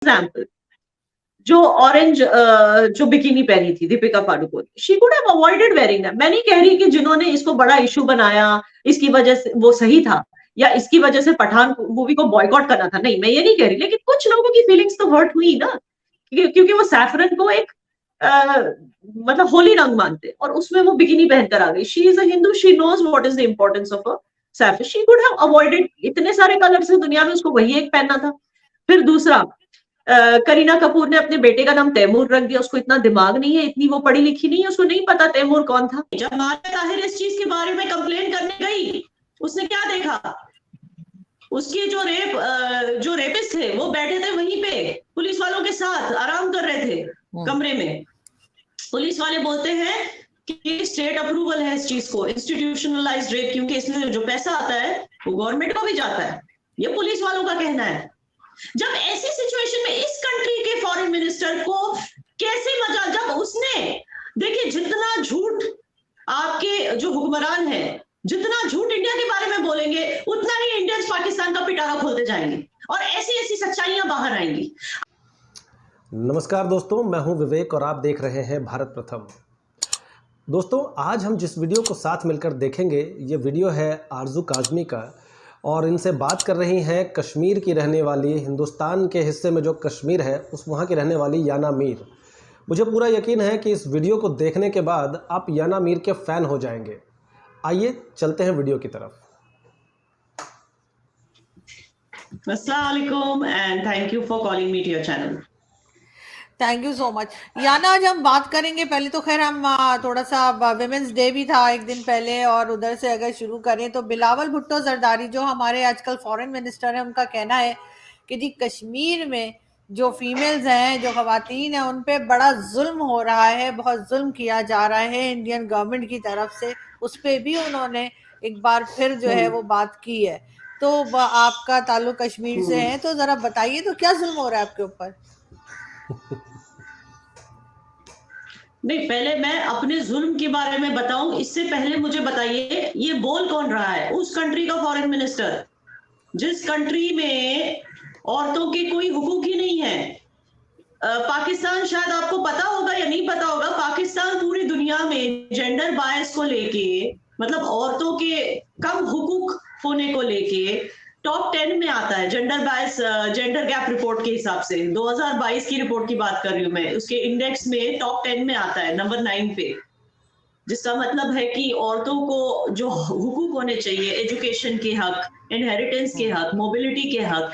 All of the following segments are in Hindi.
एग्जाम्पल, जो ऑरेंज जो बिकिनी पहनी थी Deepika Padukone, she could have avoided wearing that. मैं नहीं कह रही कि जिन्होंने इसको बड़ा इशू बनाया इसकी वजह से वो सही था, या इसकी वजह से पठान मूवी को बॉयकॉट करना था, नहीं मैं ये नहीं कह रही, लेकिन कुछ लोगों की फीलिंग्स तो हर्ट हुई ना, क्योंकि वो सैफरन को एक मतलब होली रंग मानते और उसमें वो बिकिनी पहनकर आ गई। She is a Hindu, she knows what is the importance of a saffron, she could have avoided, इतने सारे कलर्स हैं दुनिया में, उसको वही एक पहनना था। फिर दूसरा, करीना कपूर ने अपने बेटे का नाम तैमूर रख दिया, उसको इतना दिमाग नहीं है, इतनी वो पढ़ी लिखी नहीं है, उसको नहीं पता तैमूर कौन था। जब मारिया ताहिर इस चीज के बारे में कंप्लेन करने गई, उसने क्या देखा, उसके जो रेपिस्ट थे वो बैठे थे वहीं पे पुलिस वालों के साथ आराम कर रहे थे कमरे में। पुलिस वाले बोलते हैं कि स्टेट अप्रूवल है इस चीज को, इंस्टीट्यूशनलाइज्ड रेप, क्योंकि इसमें जो पैसा आता है वो गवर्नमेंट को भी जाता है, ये पुलिस वालों का कहना है। जब ऐसी सिचुएशन में इस कंट्री के फॉरेन मिनिस्टर को कैसे मजाल, जब उसने, देखिए जितना झूठ आपके जो हुक्मरान है, जितना झूठ इंडिया के बारे में बोलेंगे, उतना ही इंडियंस पाकिस्तान का पिटारा खोलते जाएंगे और ऐसी ऐसी सच्चाइयां बाहर आएंगी। नमस्कार दोस्तों, मैं हूं विवेक और आप देख रहे हैं भारत प्रथम। दोस्तों, आज हम जिस वीडियो को साथ मिलकर देखेंगे, ये वीडियो है आरजू काज़मी का, और इनसे बात कर रही हैं कश्मीर की रहने वाली, हिंदुस्तान के हिस्से में जो कश्मीर है उस वहाँ की रहने वाली याना मीर। मुझे पूरा यकीन है कि इस वीडियो को देखने के बाद आप याना मीर के फ़ैन हो जाएंगे। आइए चलते हैं वीडियो की तरफ। अस्सलाम वालेकुम and thank you for calling me to your channel. Thank you so much. Yana, आज हम बात करेंगे, पहले तो खैर हम थोड़ा सा विमेंस डे भी था एक दिन पहले, और उधर से अगर शुरू करें तो बिलावल भुट्टो जरदारी जो हमारे आजकल फॉरेन मिनिस्टर हैं, उनका कहना है कि जी कश्मीर में जो फीमेल्स हैं, जो खवातीन हैं, उन पे बड़ा जुल्म हो रहा है, बहुत जुल्म किया जा रहा है इंडियन गवर्नमेंट की तरफ से। उस पर भी उन्होंने एक बार फिर जो है वो बात की है। तो आपका ताल्लुक कश्मीर से है, तो ज़रा बताइए तो क्या जुल्म हो रहा है आपके ऊपर? नहीं, पहले मैं अपने जुल्म के बारे में बताऊं, इससे पहले मुझे बताइए ये बोल कौन रहा है, उस कंट्री का फॉरेन मिनिस्टर जिस कंट्री में औरतों के कोई हुकूक ही नहीं है। पाकिस्तान, शायद आपको पता होगा या नहीं पता होगा, पाकिस्तान पूरी दुनिया में जेंडर बायस को लेके, मतलब औरतों के कम हुकूक होने को लेके टॉप 10 में आता है। Gender bias, gender gap report के हिसाब से 2022 की रिपोर्ट की बात कर रही हूं मैं, उसके इंडेक्स में टॉप 10 में आता है, नंबर 9 पे। जिसका मतलब है कि औरतों को जो हुकूक होने चाहिए, एजुकेशन के हक, इनहेरिटेंस के हक, मोबिलिटी के हक,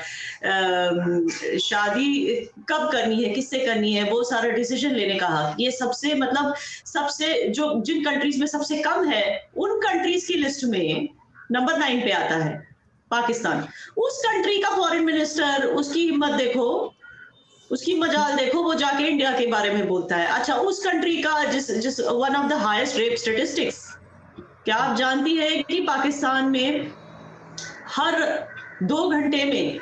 शादी कब करनी है, किससे करनी है, वो सारा डिसीजन लेने का हक, ये सबसे, मतलब सबसे जो जिन कंट्रीज में सबसे कम है, उन कंट्रीज की लिस्ट में नंबर 9 पे आता है पाकिस्तान। उस कंट्री का फॉरेन मिनिस्टर, उसकी हिम्मत देखो, उसकी मजाल देखो, वो जाके इंडिया के बारे में बोलता है। अच्छा, उस कंट्री का जिस one of the highest rape statistics, क्या आप जानती है कि पाकिस्तान में हर 2 घंटे में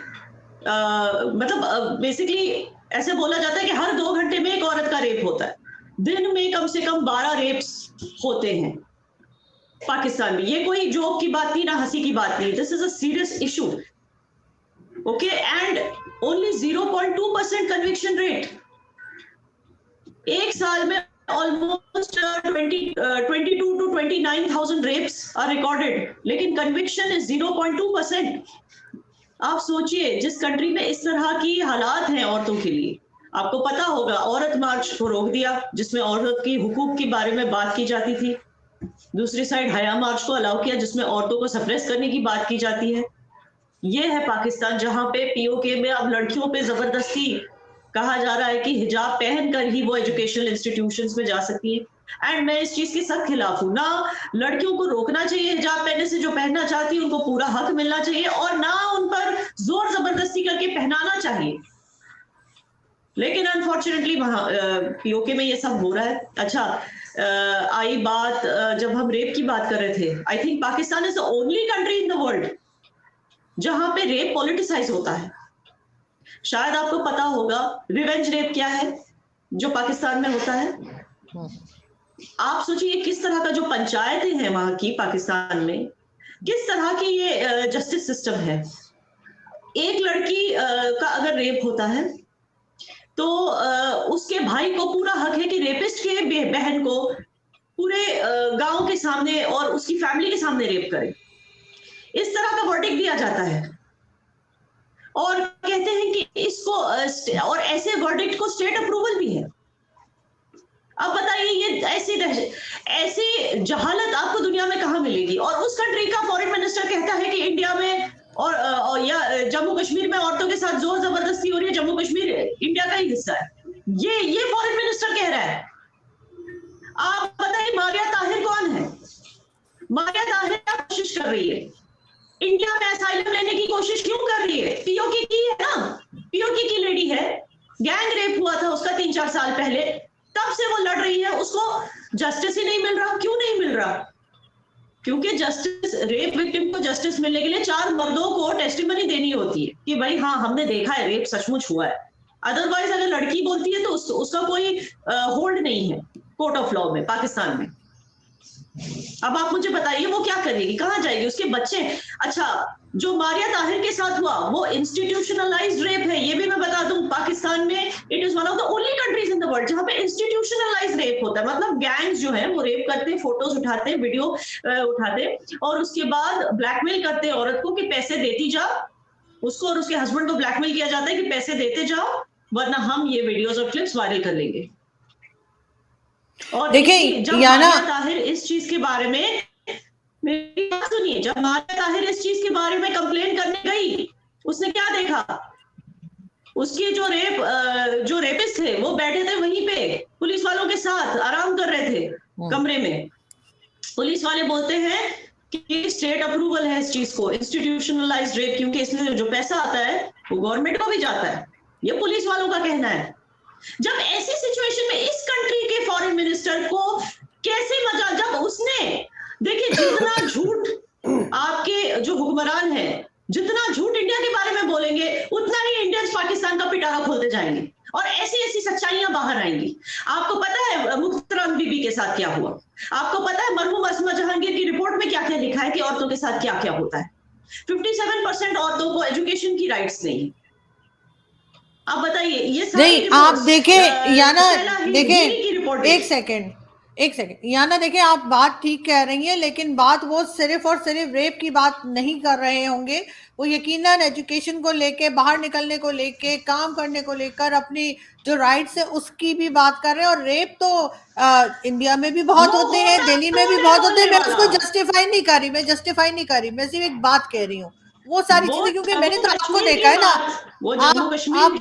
मतलब बेसिकली ऐसे बोला जाता है कि हर 2 घंटे में एक औरत का रेप होता है। दिन में कम से कम 12 रेप्स होते हैं पाकिस्तान में। ये कोई जोक की बात नहीं, ना हंसी की बात नहीं, this is a serious issue. Okay, and only 0.2% conviction rate. एक साल में almost 22 to 29,000 rapes are recorded, लेकिन कन्विक्शन इज 0.2%। आप सोचिए, जिस कंट्री में इस तरह की हालात हैं औरतों के लिए, आपको पता होगा औरत मार्च को रोक दिया जिसमें औरत की हुकूक के बारे में बात की जाती थी। दूसरी साइड हया मार्च को अलाउ किया जिसमें औरतों को सप्रेस करने की बात की जाती है। ये है पाकिस्तान, जहां पे पीओके में अब लड़कियों पे जबरदस्ती कहा जा रहा है कि हिजाब पहनकर ही वो एजुकेशनल इंस्टीट्यूशंस में जा सकती है। एंड मैं इस चीज के सख्त खिलाफ हूं। ना लड़कियों को रोकना चाहिए हिजाब पहनने से, जो पहनना चाहती है उनको पूरा हक मिलना चाहिए, और ना उन पर जोर जबरदस्ती करके पहनाना चाहिए। लेकिन अनफॉर्चुनेटली वहां पीओके में ये सब हो रहा है। अच्छा, आई बात जब हम रेप की बात कर रहे थे, I think Pakistan is the only country in the world जहां पे रेप पॉलिटिसाइज होता है। शायद आपको पता होगा रिवेंज रेप क्या है जो पाकिस्तान में होता है। आप सोचिए किस तरह का जो पंचायतें हैं वहां की पाकिस्तान में, किस तरह की ये जस्टिस सिस्टम है। एक लड़की का अगर रेप होता है तो उसके भाई को पूरा हक है कि रेपिस्ट के बहन को पूरे गांव के सामने और उसकी फैमिली के सामने रेप करे। इस तरह का वर्डिक्ट दिया जाता है और कहते हैं कि इसको और ऐसे वर्डिक्ट को स्टेट अप्रूवल भी है। अब बताइए ये ऐसी जहालत आपको दुनिया में कहां मिलेगी? और उस कंट्री का फॉरेन मिनिस्टर कहता है कि इंडिया में और या जम्मू कश्मीर में औरतों के साथ जोर जबरदस्ती हो रही है, जम्मू कश्मीर इंडिया का ही हिस्सा है। ये फॉरेन मिनिस्टर कह रहा है। आप बताइए मारिया ताहिर कौन है? मारिया ताहिर क्या कोशिश कर रही है? इंडिया में असाइलम लेने की कोशिश क्यों कर रही है? पीओके की है ना, पीओके की लेडी है, गैंग रेप हुआ था उसका 3-4 साल पहले, तब से वो लड़ रही है। उसको जस्टिस ही नहीं मिल रहा। क्यों नहीं मिल रहा? क्योंकि जस्टिस, रेप विक्टिम को जस्टिस मिलने के लिए 4 मर्दों को टेस्टिमनी देनी होती है कि भाई हाँ हमने देखा है, रेप सचमुच हुआ है। अदरवाइज अगर लड़की बोलती है तो उसका कोई होल्ड नहीं है कोर्ट ऑफ लॉ में पाकिस्तान में। अब आप मुझे बताइए वो क्या करेगी, कहां जाएगी? उसके बच्चे। अच्छा, जो मारिया ताहिर के साथ हुआ वो इंस्टीट्यूशनलाइज्ड रेप है, ये भी मैं बता दूं। पाकिस्तान में it is one of the only countries in the world जहां पे इंस्टीट्यूशनलाइज्ड रेप होता है। मतलब गैंग्स जो है वो रेप करते हैं, फोटोज उठाते हैं, वीडियो उठाते हैं और उसके बाद ब्लैकमेल करते हैं औरत को कि पैसे देती जा। उसको और उसके हस्बैंड को ब्लैकमेल किया जाता है कि पैसे देते जाओ वरना हम ये वीडियोज और क्लिप्स वायरल कर लेंगे। और देखिए जब याना मारिया ताहिर इस चीज के बारे में, मेरी बात सुनिए, जब मारिया ताहिर इस चीज के बारे में कंप्लेन करने गई, उसने क्या देखा? उसके जो रेपिस्ट थे वो बैठे थे वहीं पे पुलिस वालों के साथ आराम कर रहे थे कमरे में। पुलिस वाले बोलते हैं कि स्टेट अप्रूवल है इस चीज को, इंस्टीट्यूशनलाइज्ड रेप, क्योंकि इसमें जो पैसा आता है वो गवर्नमेंट को भी जाता है। ये पुलिस वालों का कहना है। जब ऐसी सिचुएशन में इस कंट्री के फॉरेन मिनिस्टर को कैसे मजा, जब उसने, देखिए जितना झूठ आपके जो हुक्मरान है, जितना झूठ इंडिया के बारे में बोलेंगे उतना ही इंडियंस पाकिस्तान का पिटारा खोलते जाएंगे और ऐसी ऐसी सच्चाइयां बाहर आएंगी। आपको पता है मुख्तरम बीबी के साथ क्या हुआ? आपको पता है मरहूम अस्मा जहांगीर की रिपोर्ट में क्या क्या लिखा है कि औरतों के साथ क्या क्या होता है? 57% औरतों को एजुकेशन की राइट्स नहीं है। आप बताइए ये नहीं, आप देखें याना, देखें एक सेकेंड याना, देखें आप बात ठीक कह रही हैं, लेकिन बात वो सिर्फ और सिर्फ रेप की बात नहीं कर रहे होंगे। वो यकीनन एजुकेशन को लेके, बाहर निकलने को लेके, काम करने को लेकर, अपनी जो राइट्स है उसकी भी बात कर रहे हैं। और रेप तो इंडिया में भी बहुत होते हैं, दिल्ली में भी बहुत होते हैं। मैं उसको जस्टिफाई नहीं कर रही, मैं सिर्फ एक बात कह रही हूँ वो सारी चीजें, क्योंकि मैंने तो आपको देखा है ना। आप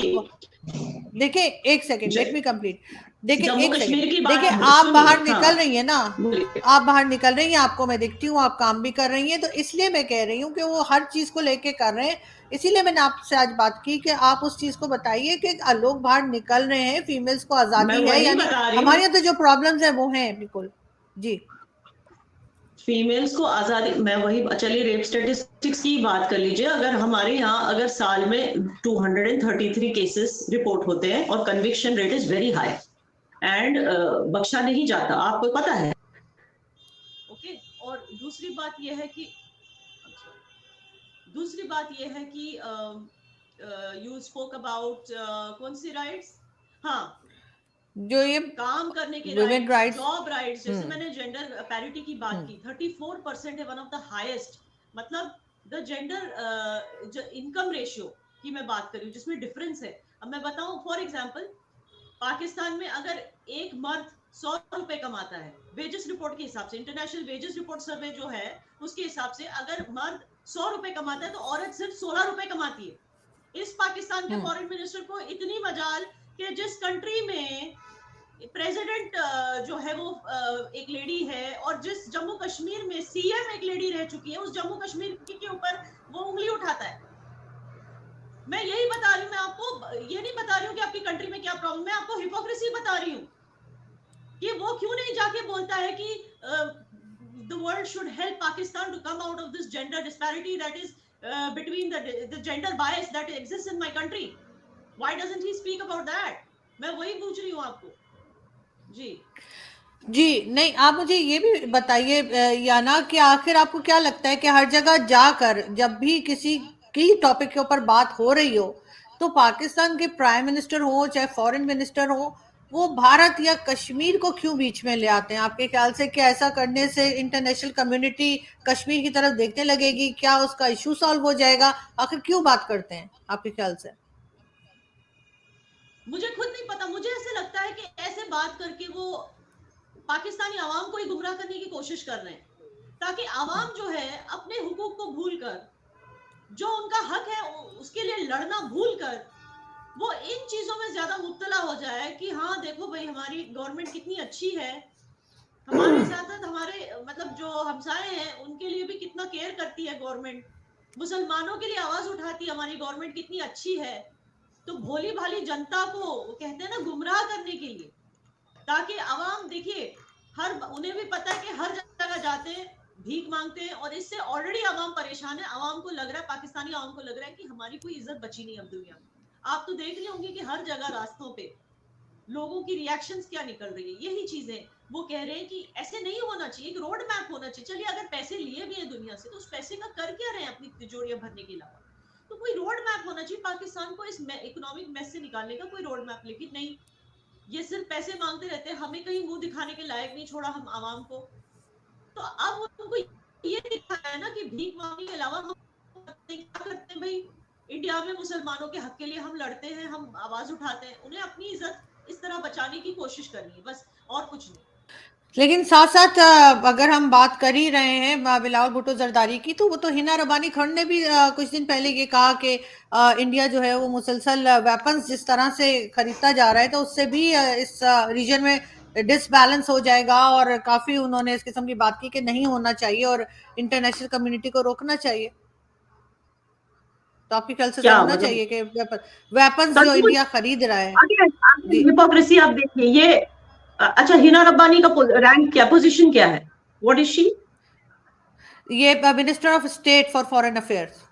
देखिए एक सेकेंड, लेट मी कंप्लीट। देखिए एक सेकेंड, देखिए आप बाहर निकल रही है ना, आप बाहर निकल रही हैं, आपको मैं देखती हूँ, आप काम भी कर रही हैं, तो इसलिए मैं कह रही हूँ कि वो हर चीज को लेके कर रहे हैं। इसीलिए मैंने आपसे आज बात की कि आप उस चीज को बताइए कि लोग बाहर निकल रहे हैं, फीमेल्स को आजादी है, यानी हमारे यहाँ तो जो प्रॉब्लम्स है वो है। बिल्कुल जी, फीमेल्स को आजादी, मैं वही, चलिए रेप स्टेटिस्टिक्स की बात कर लीजिए। अगर हमारे यहाँ अगर साल में 233 केसेस रिपोर्ट होते हैं और conviction rate is very high and बख्शा नहीं जाता, आपको पता है। ओके, और दूसरी बात यह है कि यू स्पोक अबाउट कौन सी राइट्स? हाँ, जो ये काम करने के राइट्स, जॉब राइट्स, जैसे मैंने जेंडर पैरिटी की बात की, 34% है, वन ऑफ द हाईएस्ट। मतलब द जेंडर इनकम रेशियो की मैं बात कर रही हूँ जिसमें डिफरेंस है। अब मैं बताऊं, फॉर एग्जांपल पाकिस्तान में अगर एक मर्द 100 रुपए कमाता है, वेजेस रिपोर्ट के हिसाब से, इंटरनेशनल वेजेस रिपोर्ट सर्वे जो है उसके हिसाब से, अगर मर्द 100 रुपए कमाता है तो औरत सिर्फ 16 रुपए कमाती है। इस पाकिस्तान के फॉरेन मिनिस्टर को इतनी मजाल कि जिस कंट्री में प्रेसिडेंट जो है वो एक लेडी है और जिस जम्मू कश्मीर में सीएम एक लेडी रह चुकी है, उस जम्मू कश्मीर के ऊपर वो उंगली उठाता है। मैं यही बता रही हूँ, मैं आपको ये नहीं बता रही हूँ कि आपकी कंट्री में क्या प्रॉब्लम, मैं आपको हिपोक्रेसी बता रही हूँ कि वो क्यों नहीं जाके बोलता है कि the world should help Pakistan to come out of this gender disparity that is between the gender bias that exists in my country. Why doesn't he speak about that? मैं वही पूछ रही हूँ आपको। जी नहीं, आप मुझे ये भी बताइए याना कि आखिर आपको क्या लगता है कि हर जगह जाकर जब भी किसी की टॉपिक के ऊपर बात हो रही हो, तो पाकिस्तान के प्राइम मिनिस्टर हो चाहे फॉरेन मिनिस्टर हो, वो भारत या कश्मीर को क्यों बीच में ले आते हैं? आपके ख्याल से क्या ऐसा करने से इंटरनेशनल कम्युनिटी कश्मीर की तरफ देखने लगेगी? क्या उसका इशू सॉल्व हो जाएगा? आखिर क्यों बात करते हैं आपके ख्याल से? मुझे खुद नहीं पता, मुझे ऐसे लगता है कि ऐसे बात करके वो पाकिस्तानी आवाम को ही गुमराह करने की कोशिश कर रहे हैं, ताकि आवाम जो है अपने हुकूक को भूलकर, जो उनका हक है उसके लिए लड़ना भूलकर, वो इन चीजों में ज्यादा मुब्तला हो जाए कि हाँ देखो भाई हमारी गवर्नमेंट कितनी अच्छी है, हमारे साथ हमारे मतलब जो हमसाए हैं उनके लिए भी कितना केयर करती है गवर्नमेंट, मुसलमानों के लिए आवाज उठाती है हमारी गवर्नमेंट कितनी अच्छी है। तो भोली भाली जनता को कहते हैं ना गुमराह करने के लिए, ताकि आवाम देखिए उन्हें भी पता है कि हर जगह जाते हैं भीख मांगते हैं, और इससे ऑलरेडी आवाम परेशान है। आवाम को लग रहा है, पाकिस्तानी आवाम को लग रहा है कि हमारी कोई इज्जत बची नहीं अब दुनिया में। आप तो देख रहे होंगे कि हर जगह रास्तों पे लोगों की रिएक्शंस क्या निकल रही है, यही चीजें वो कह रहे हैं कि ऐसे नहीं होना चाहिए, एक रोड मैप होना चाहिए। चलिए अगर पैसे लिए भी है दुनिया से तो उस पैसे का कर क्या रहे हैं अपनी तिजोरियां भरने के अलावा? तो कोई रोड मैप होना चाहिए पाकिस्तान को इस इकोनॉमिक मेस से निकालने का, कोई रोड मैप। लेकिन नहीं, ये सिर्फ पैसे मांगते रहते हैं, हमें कहीं मुंह दिखाने के लायक नहीं छोड़ा हम आवाम को। तो अब उनको ये दिखाया है ना कि भीख मांगने के अलावा हम क्या करते हैं भाई, इंडिया में मुसलमानों के हक के लिए हम लड़ते हैं, हम आवाज उठाते हैं, उन्हें अपनी इज्जत इस तरह बचाने की कोशिश करनी है, बस और कुछ नहीं। लेकिन साथ साथ अगर हम बात कर ही रहे हैं बिलावल भुट्टो जरदारी की, तो वो तो हिना रब्बानी खान ने भी कुछ दिन पहले ये कहा कि इंडिया जो है वो मुसलसल वेपन्स जिस तरह से खरीदता जा रहा है तो उससे भी इस रीजन में डिसबैलेंस हो जाएगा, और काफी उन्होंने इस किस्म की बात की कि नहीं होना चाहिए और इंटरनेशनल कम्युनिटी को रोकना चाहिए। तो आपके ख्याल से क्या होना मतलब चाहिए कि वेपन्स जो इंडिया खरीद रहा है? हिपोक्रेसी आप देखिए ये। अच्छा, हिना रब्बानी का रैंक क्या, पोजीशन क्या है, व्हाट इज शी? ये minister of state for foreign affairs.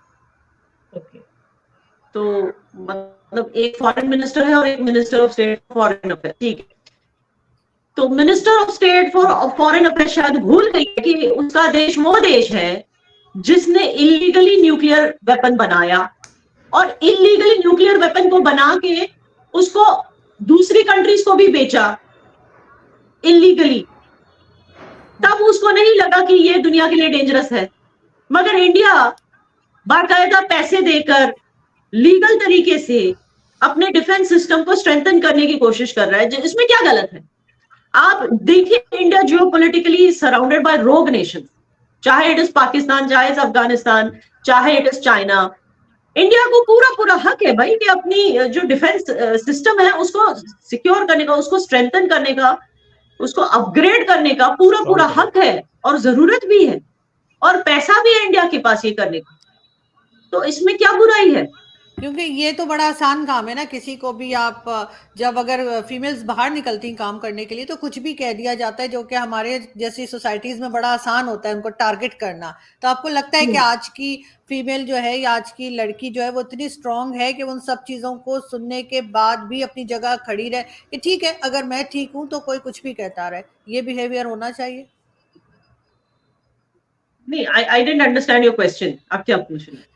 Okay, तो मतलब एक फॉरेन मिनिस्टर है और एक minister of state foreign affair, ठीक है। तो minister of state for foreign affair शायद भूल गई कि उसका देश वो देश है जिसने इलीगली न्यूक्लियर वेपन बनाया, और इलीगली न्यूक्लियर वेपन को बना के उसको दूसरी कंट्रीज को भी बेचा इलीगली। तब उसको नहीं लगा कि ये दुनिया के लिए डेंजरस है, मगर इंडिया बाकायदा पैसे देकर लीगल तरीके से अपने डिफेंस सिस्टम को स्ट्रेंथन करने की कोशिश कर रहा है। इसमें क्या गलत है? आप देखिए, इंडिया जियोपॉलिटिकली सराउंडेड बाय रोग नेशन, चाहे इट इज पाकिस्तान, चाहे इट इज अफगानिस्तान, चाहे इट इज चाइना। इंडिया को पूरा पूरा हक है भाई कि अपनी जो डिफेंस सिस्टम है उसको सिक्योर करने का, उसको स्ट्रेंथन करने का, उसको अपग्रेड करने का पूरा पूरा हक है, और जरूरत भी है, और पैसा भी है इंडिया के पास ये करने का। तो इसमें क्या बुराई है? क्योंकि ये तो बड़ा आसान काम है ना, किसी को भी आप जब अगर फीमेल्स बाहर निकलती हैं काम करने के लिए तो कुछ भी कह दिया जाता है, जो कि हमारे जैसी सोसाइटीज में बड़ा आसान होता है उनको टारगेट करना। तो आपको लगता है कि आज की फीमेल जो है या आज की लड़की जो है वो इतनी स्ट्रांग है कि उन सब चीजों को सुनने के बाद भी अपनी जगह खड़ी रहे कि ठीक है अगर मैं ठीक हूं तो कोई कुछ भी कहता रहे? ये बिहेवियर होना चाहिए? नहीं, I didn't understand your question, आप क्या पूछ रहे हैं?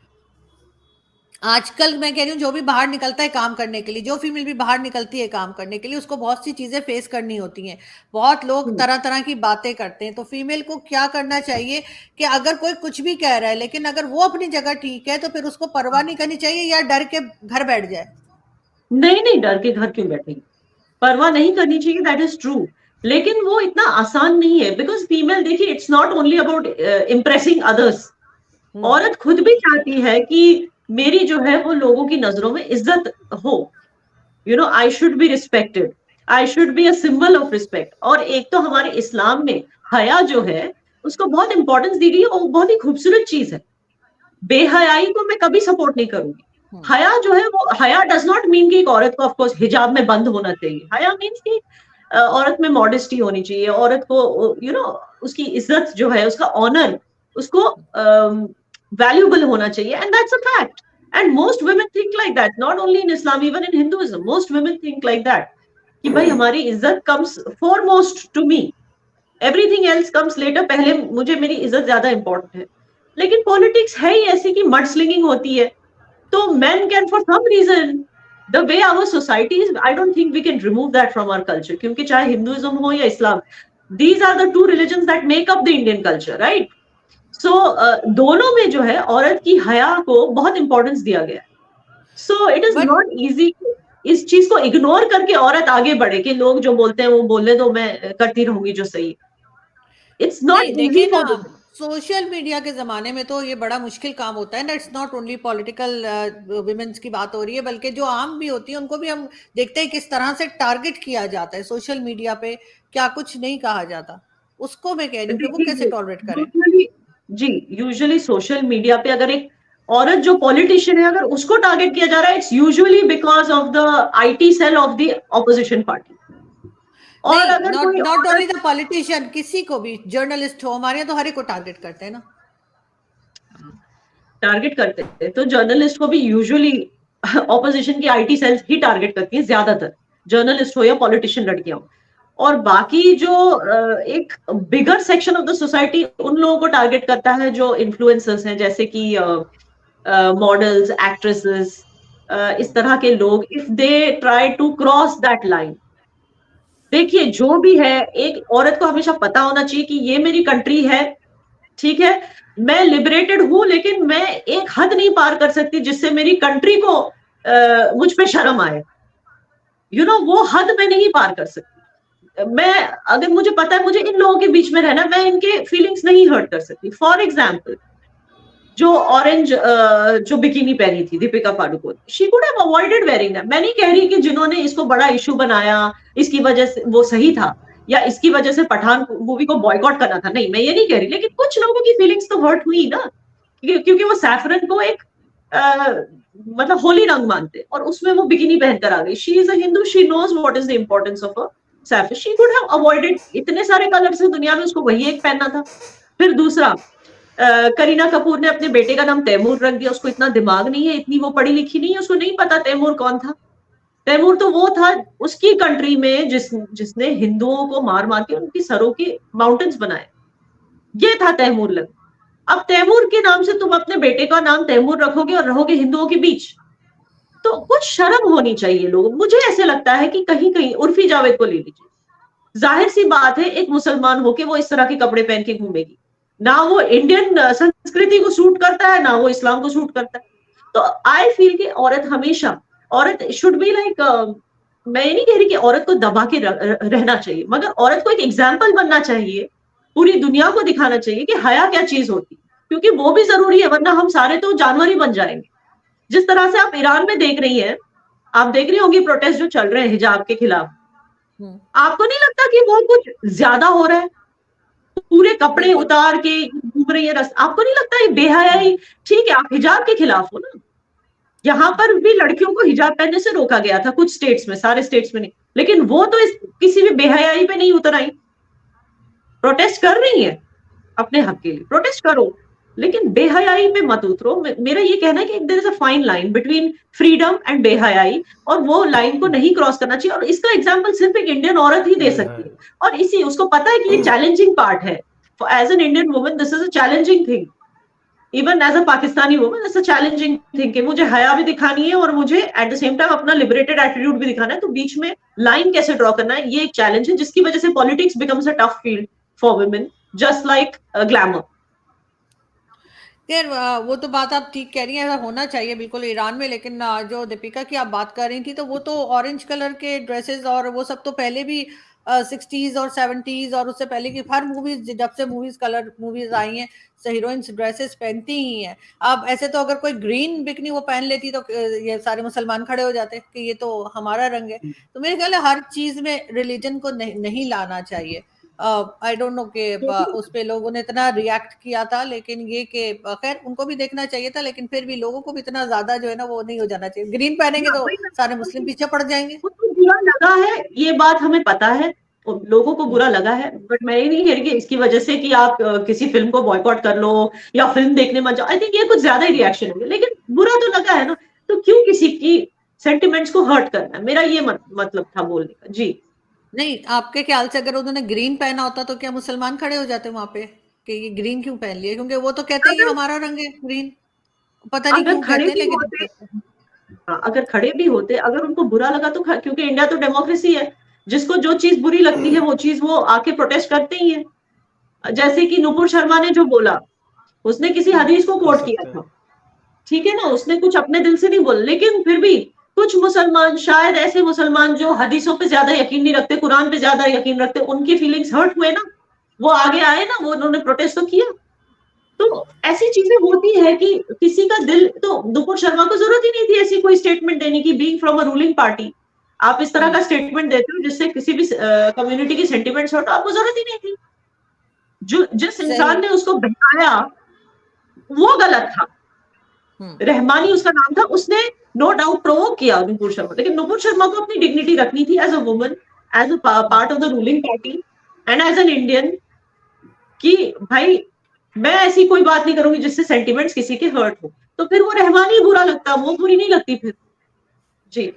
आजकल मैं कह रही हूँ जो भी बाहर निकलता है काम करने के लिए, जो फीमेल भी बाहर निकलती है काम करने के लिए, उसको बहुत सी चीजें फेस करनी होती हैं, बहुत लोग तरह तरह की बातें करते हैं। तो फीमेल को क्या करना चाहिए कि अगर कोई कुछ भी कह रहा है लेकिन अगर वो अपनी जगह ठीक है तो फिर उसको परवाह नहीं करनी चाहिए, या डर के घर बैठ जाए? नहीं नहीं, डर के घर क्यों बैठेंगे, परवाह नहीं करनी चाहिए, दैट इज ट्रू। लेकिन वो इतना आसान नहीं है, बिकॉज फीमेल देखिए it's not only about impressing others. औरत खुद भी चाहती है कि मेरी जो है वो लोगों की नजरों में इज्जत हो, you know, I should be respected, I should be a symbol of respect. और एक तो हमारे इस्लाम में हया जो है उसको बहुत इंपॉर्टेंस दी गई है, और बहुत ही खूबसूरत चीज है। बेहयाई को मैं कभी सपोर्ट नहीं करूंगी। हया जो है वो, हया डज नॉट मीन कि एक औरत को ऑफकोर्स हिजाब में बंद होना चाहिए। हया मीन्स कि औरत में मॉडेस्टी होनी चाहिए, औरत को यू नो उसकी इज्जत जो है, उसका ऑनर, उसको वैल्यूबल होना चाहिए, and that's a fact. And most women think like that, not only in Islam, even in Hinduism most women think like that कि भाई हमारी इज्जत comes foremost to me, everything else comes later, पहले मुझे मेरी इज्जत ज्यादा इंपॉर्टेंट है। लेकिन पॉलिटिक्स है ही ऐसी कि मड स्लिंगिंग होती है, तो men can for some reason, the way our society is, I don't think we can remove that from our culture, क्योंकि चाहे हिंदुइज्म हो या इस्लाम, these are the two religions that make up the Indian culture, right? So दोनों में जो है औरत की हया को बहुत इंपॉर्टेंस दिया गया है. So it is But- not easy इस चीज को इग्नोर करके औरत आगे बढ़े कि लोग जो बोलते हैं वो बोलने दो, मैं करती रहूंगी जो सही. It's not नहीं, easy देखिए for ना, women. सोशल मीडिया के ज़माने में तो ये बड़ा मुश्किल काम होता है ना. It's not only political women's की बात हो रही है, बल्कि जो आम भी होती है उनको भी हम देखते हैं किस तरह से टारगेट किया जाता है सोशल मीडिया पे. क्या कुछ नहीं कहा जाता, उसको मैं कह रही हूँ कि वो कैसे टॉलरेट करें. यूजुअली सोशल मीडिया पे अगर एक औरत जो पॉलिटिशियन है अगर उसको टारगेट किया जा रहा है, it's usually because of the IT cell of the opposition party. और नहीं, अगर कोई नॉट ओनली औरत द पॉलिटिशियन, किसी को भी, जर्नलिस्ट हो, हमारे यहाँ तो हर एक को टारगेट करते हैं ना. टारगेट करते हैं तो जर्नलिस्ट को भी यूजुअली ऑपोजिशन की आईटी सेल्स ही टारगेट करती है, ज्यादातर जर्नलिस्ट हो या पॉलिटिशियन लड़कियां हो. और बाकी जो एक बिगर सेक्शन ऑफ द सोसाइटी उन लोगों को टारगेट करता है जो इन्फ्लुएंसर्स हैं, जैसे कि मॉडल्स, एक्ट्रेसेस, इस तरह के लोग. If they try to cross that line, देखिए जो भी है, एक औरत को हमेशा पता होना चाहिए कि ये मेरी कंट्री है, ठीक है, मैं लिबरेटेड हूं, लेकिन मैं एक हद नहीं पार कर सकती जिससे मेरी कंट्री को मुझ पे शर्म आए. वो हद मैं नहीं पार कर सकती. मैं अगर मुझे पता है मुझे इन लोगों के बीच में रहना, मैं इनके फीलिंग्स नहीं हर्ट कर सकती. फॉर एग्जाम्पल, जो ऑरेंज जो बिकिनी पहनी थी Deepika Padukone, she could have avoided wearing that. मैं नहीं कह रही कि जिन्होंने इसको बड़ा इशू बनाया इसकी वजह से वो सही था, या इसकी वजह से पठान मूवी को बॉयकॉट करना था, नहीं, मैं ये नहीं कह रही. लेकिन कुछ लोगों की फीलिंग्स तो हर्ट हुई ना, क्योंकि वो सैफरन को एक मतलब होली रंग मानते और उसमें वो बिकिनी पहनकर आ गई. She is a Hindu, she knows what is the importance of a saffron. She could have avoided, इतने सारे कलर्स हैं दुनिया में, उसको वही एक पहनना था. फिर दूसरा, करीना कपूर ने अपने बेटे का नाम तैमूर रख दिया. उसको इतना दिमाग नहीं है, इतनी वो पढ़ी लिखी नहीं है, उसको नहीं पता तैमूर कौन था. तैमूर तो वो था उसकी कंट्री में जिसने हिंदुओं को मार मार के उनकी सरों के माउंटेन्स बनाए. ये था तैमूर लग. अब तैमूर के नाम से तुम अपने बेटे का नाम तैमूर रखोगे और रहोगे हिंदुओं के बीच, तो कुछ शर्म होनी चाहिए लोगों. मुझे ऐसे लगता है कि कहीं कहीं उर्फी जावेद को ले लीजिए, जाहिर सी बात है एक मुसलमान होके वो इस तरह के कपड़े पहन के घूमेगी, ना वो इंडियन संस्कृति को सूट करता है, ना वो इस्लाम को सूट करता है. तो आई फील कि औरत शुड बी लाइक, मैं ये नहीं कह रही कि औरत को दबा के रहना चाहिए, मगर औरत को एक एग्जाम्पल बनना चाहिए, पूरी दुनिया को दिखाना चाहिए कि हया क्या चीज होती, क्योंकि वो भी जरूरी है, वरना हम सारे तो जानवर ही बन जाएंगे. जिस तरह से आप ईरान में देख रही हैं, आप देख रही होंगी प्रोटेस्ट जो चल रहे हैं हिजाब के खिलाफ, आपको नहीं लगता कि वो कुछ ज्यादा हो रहा है? पूरे कपड़े उतार के घूम रही है, आपको नहीं लगता ये बेहयाई? ठीक है, आप हिजाब के खिलाफ हो ना, यहाँ पर भी लड़कियों को हिजाब पहनने से रोका गया था कुछ स्टेट्स में, सारे स्टेट्स में नहीं, लेकिन वो तो किसी भी बेहयाई पे नहीं उतर आई. प्रोटेस्ट कर रही है अपने हक के लिए, प्रोटेस्ट करो, लेकिन बेहयाई पे मत उतरो. मेरा ये कहना है कि there is a fine line between freedom and बेहयाई, और वो लाइन को नहीं क्रॉस करना चाहिए. और इसका एग्जांपल सिर्फ एक इंडियन औरत ही दे सकती है, और इसी उसको पता है कि ये चैलेंजिंग पार्ट है. As an Indian woman this is a challenging thing, even as a Pakistani woman it's a challenging thing कि मुझे हया भी दिखानी है और मुझे एट द सेम टाइम अपना लिबरेटेड एटीट्यूड भी दिखाना है. तो बीच में लाइन कैसे ड्रॉ करना है, ये एक चैलेंज है, जिसकी वजह से politics becomes a tough field for women, just like glamour. खैर, वो तो बात आप ठीक कह रही हैं, ऐसा होना चाहिए बिल्कुल ईरान में. लेकिन जो दीपिका की आप बात कर रही थी, तो वो तो ऑरेंज कलर के ड्रेसेस और वो सब तो पहले भी 60s और 70s और उससे पहले की हर मूवीज, जब से कलर मूवीज आई हैं, हीरोइंस ड्रेसेस पहनती ही हैं. अब ऐसे तो अगर कोई ग्रीन बिकनी वो पहन लेती तो ये सारे मुसलमान खड़े हो जाते कि ये तो हमारा रंग है. तो मेरे ख्याल है हर चीज में रिलीजन को नहीं लाना चाहिए. आई डोंट नो कि उस पे लोगों ने इतना रिएक्ट किया था, लेकिन ये कि खैर उनको भी देखना चाहिए था, लेकिन फिर भी लोगों को भी इतना ज्यादा जो है ना वो नहीं हो जाना चाहिए. ग्रीन पहनेंगे तो सारे मुस्लिम पीछे पड़ जाएंगे. बुरा लगा है, ये बात हमें पता है, लोगों को बुरा लगा है, बट मैं ये नहीं कह रही कि इसकी वजह से कि आप किसी फिल्म को बॉयकॉट कर लो या फिल्म देखने मत जाओ. आई थिंक ये कुछ ज्यादा ही रिएक्शन होंगे, लेकिन बुरा तो लगा है ना, तो क्यों किसी की सेंटिमेंट्स को हर्ट करना है, मेरा ये मतलब था बोलने का. जी नहीं, आपके ख्याल से अगर उन्होंने ग्रीन पहना होता तो क्या मुसलमान खड़े हो जाते वहां पे कि ये ग्रीन क्यों पहन लिया? क्योंकि वो तो कहते हैं ये हमारा रंग है ग्रीन. पता नहीं अगर क्यों खड़े कहते हैं भी लेकिन होते, हाँ, अगर खड़े भी होते, अगर उनको बुरा लगा तो क्योंकि इंडिया तो डेमोक्रेसी है, जिसको जो चीज बुरी लगती है वो चीज वो आके प्रोटेस्ट करते ही है। जैसे कि नुपुर शर्मा ने जो बोला, उसने किसी हदीस को कर कोट किया सकते हैं। था, ठीक है ना, उसने कुछ अपने दिल से नहीं बोला, लेकिन फिर भी कुछ मुसलमान, शायद ऐसे मुसलमान जो हदीसों पे ज्यादा यकीन नहीं रखते, कुरान पे ज्यादा यकीन रखते, उनकी फीलिंग्स हर्ट हुए ना, वो आगे आए ना, वो उन्होंने प्रोटेस्ट तो किया। तो ऐसी चीजें होती है कि किसी का दिल, तो नुपुर शर्मा को जरूरत ही नहीं थी ऐसी कोई स्टेटमेंट देने की, being from a ruling party. आप इस तरह का स्टेटमेंट देते हो जिससे किसी भी कम्युनिटी की सेंटिमेंट्स हर्ट, आपको जरूरत ही नहीं थी। जो जिस सही। इंसान ने उसको बहकाया वो गलत था, रहमानी उसका नाम था, उसने नो डाउट प्रोवोक किया नुपुर शर्मा, लेकिन नुपुर शर्मा को अपनी डिग्निटी रखनी थी as a woman, as a part of the ruling party and as an Indian, कि भाई मैं ऐसी कोई बात नहीं करूंगी जिससे सेंटिमेंट्स किसी के हर्ट हो। तो फिर वो रहमानी बुरा लगता, वो बुरी नहीं लगती फिर। जी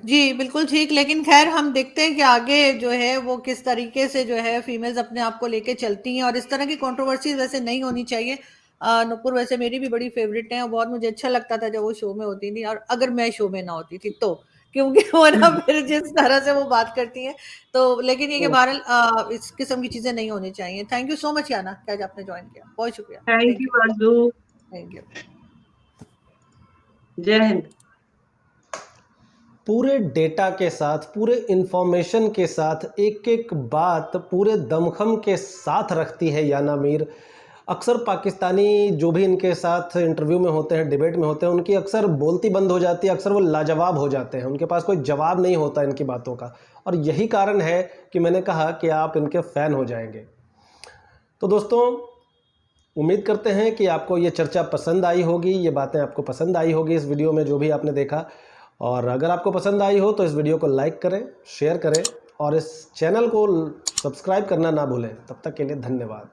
जी, बिल्कुल ठीक। लेकिन ख़ैर हम देखते हैं कि आगे जो है वो किस तरीके से जो है फीमेल्स अपने आप को लेके चलती हैं, और इस तरह की कंट्रोवर्सीज़ वैसे नहीं होनी चाहिए। नुपुर वैसे मेरी भी बड़ी फ़ेवरेट हैं और बहुत मुझे अच्छा लगता था जब वो शो में होती थी, और अगर मैं शो में ना होती थी तो। क्योंकि वो ना फिर जिस तरह से वो बात करती हैं, तो लेकिन ये कि बहरहाल इस किस्म की चीज़ें नहीं होनी चाहिए। Thank you so much Yana कि आज आपने जॉइन किया। बहुत शुक्रिया। Thank thank you you. Arzoo. Thank you. जय हिंद। पूरे डेटा के साथ, पूरे इंफॉर्मेशन के साथ, एक एक बात पूरे दमखम के साथ रखती है याना मीर। अक्सर पाकिस्तानी जो भी इनके साथ इंटरव्यू में होते हैं, डिबेट में होते हैं, उनकी अक्सर बोलती बंद हो जाती है, अक्सर वो लाजवाब हो जाते हैं, उनके पास कोई जवाब नहीं होता इनकी बातों का। और यही कारण है कि मैंने कहा कि आप इनके फ़ैन हो जाएंगे। तो दोस्तों, उम्मीद करते हैं कि आपको ये चर्चा पसंद आई होगी, ये बातें आपको पसंद आई होगी इस वीडियो में जो भी आपने देखा। और अगर आपको पसंद आई हो तो इस वीडियो को लाइक करें, शेयर करें और इस चैनल को सब्सक्राइब करना ना भूलें। तब तक के लिए धन्यवाद।